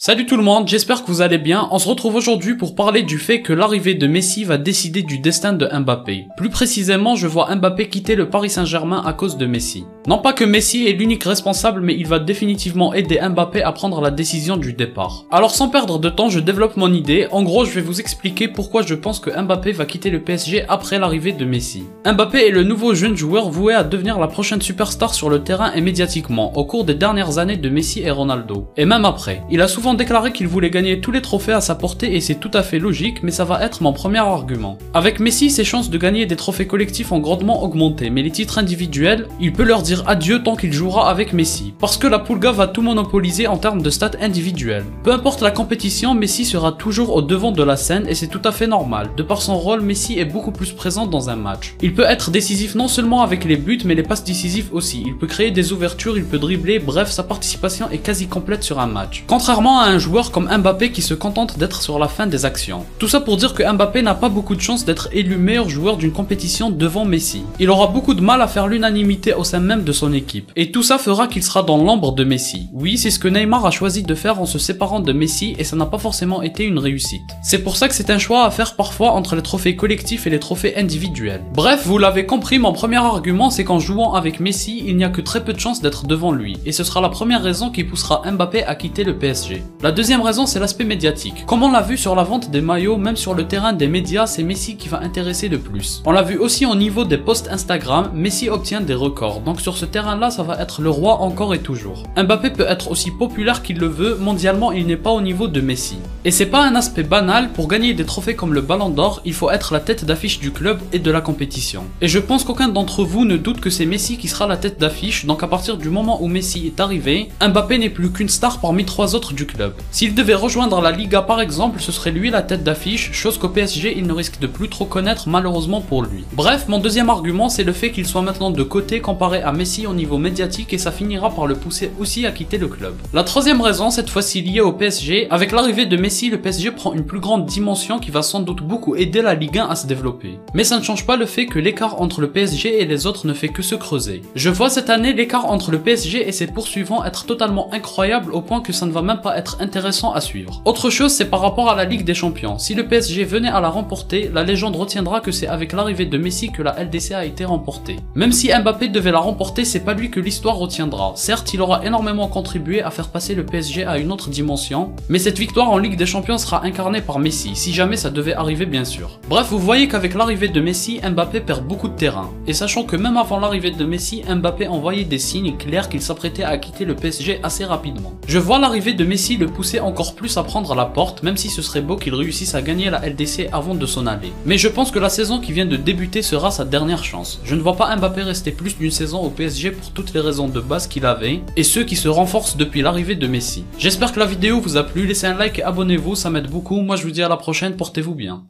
Salut tout le monde, j'espère que vous allez bien. On se retrouve aujourd'hui pour parler du fait que l'arrivée de Messi va décider du destin de Mbappé. Plus précisément, je vois Mbappé quitter le Paris Saint-Germain à cause de Messi. Non pas que Messi est l'unique responsable, mais il va définitivement aider Mbappé à prendre la décision du départ. Alors sans perdre de temps, je développe mon idée. En gros, je vais vous expliquer pourquoi je pense que Mbappé va quitter le PSG après l'arrivée de Messi. Mbappé est le nouveau jeune joueur voué à devenir la prochaine superstar sur le terrain et médiatiquement, au cours des dernières années de Messi et Ronaldo. Et même après. Il a souvent déclaré qu'il voulait gagner tous les trophées à sa portée et c'est tout à fait logique, mais ça va être mon premier argument. Avec Messi, ses chances de gagner des trophées collectifs ont grandement augmenté, mais les titres individuels, il peut leur dire adieu tant qu'il jouera avec Messi, parce que la Pulga va tout monopoliser en termes de stats individuels. Peu importe la compétition, Messi sera toujours au devant de la scène et c'est tout à fait normal. De par son rôle, Messi est beaucoup plus présent dans un match. Il peut être décisif non seulement avec les buts, mais les passes décisives aussi. Il peut créer des ouvertures, il peut dribbler, bref, sa participation est quasi complète sur un match. Contrairement à un joueur comme Mbappé qui se contente d'être sur la fin des actions. Tout ça pour dire que Mbappé n'a pas beaucoup de chance d'être élu meilleur joueur d'une compétition devant Messi. Il aura beaucoup de mal à faire l'unanimité au sein même de son équipe. Et tout ça fera qu'il sera dans l'ombre de Messi. Oui, c'est ce que Neymar a choisi de faire en se séparant de Messi et ça n'a pas forcément été une réussite. C'est pour ça que c'est un choix à faire parfois entre les trophées collectifs et les trophées individuels. Bref, vous l'avez compris, mon premier argument c'est qu'en jouant avec Messi, il n'y a que très peu de chances d'être devant lui. Et ce sera la première raison qui poussera Mbappé à quitter le PSG. La deuxième raison, c'est l'aspect médiatique. Comme on l'a vu sur la vente des maillots, même sur le terrain des médias, c'est Messi qui va intéresser le plus. On l'a vu aussi au niveau des posts Instagram, Messi obtient des records. Donc sur ce terrain-là, ça va être le roi encore et toujours. Mbappé peut être aussi populaire qu'il le veut, mondialement il n'est pas au niveau de Messi. Et c'est pas un aspect banal, pour gagner des trophées comme le Ballon d'Or, il faut être la tête d'affiche du club et de la compétition. Et je pense qu'aucun d'entre vous ne doute que c'est Messi qui sera la tête d'affiche, donc à partir du moment où Messi est arrivé, Mbappé n'est plus qu'une star parmi trois autres du club. S'il devait rejoindre la Liga par exemple, ce serait lui la tête d'affiche, chose qu'au PSG il ne risque de plus trop connaître malheureusement pour lui. Bref, mon deuxième argument c'est le fait qu'il soit maintenant de côté comparé à Messi au niveau médiatique et ça finira par le pousser aussi à quitter le club. La troisième raison, cette fois-ci liée au PSG, avec l'arrivée de Messi, le PSG prend une plus grande dimension qui va sans doute beaucoup aider la Ligue 1 à se développer. Mais ça ne change pas le fait que l'écart entre le PSG et les autres ne fait que se creuser. Je vois cette année l'écart entre le PSG et ses poursuivants être totalement incroyable au point que ça ne va même pas être intéressant à suivre. Autre chose, c'est par rapport à la Ligue des Champions. Si le PSG venait à la remporter, la légende retiendra que c'est avec l'arrivée de Messi que la LDC a été remportée. Même si Mbappé devait la remporter, c'est pas lui que l'histoire retiendra. Certes, il aura énormément contribué à faire passer le PSG à une autre dimension, mais cette victoire en Ligue des Champions sera incarnée par Messi, si jamais ça devait arriver bien sûr. Bref, vous voyez qu'avec l'arrivée de Messi, Mbappé perd beaucoup de terrain. Et sachant que même avant l'arrivée de Messi, Mbappé envoyait des signes clairs qu'il s'apprêtait à quitter le PSG assez rapidement. Je vois l'arrivée de Messi le pousser encore plus à prendre la porte, même si ce serait beau qu'il réussisse à gagner la LDC avant de s'en aller. Mais je pense que la saison qui vient de débuter sera sa dernière chance. Je ne vois pas Mbappé rester plus d'une saison au PSG pour toutes les raisons de base qu'il avait, et ceux qui se renforcent depuis l'arrivée de Messi. J'espère que la vidéo vous a plu, laissez un like et abonnez-vous, ça m'aide beaucoup. Moi je vous dis à la prochaine, portez-vous bien.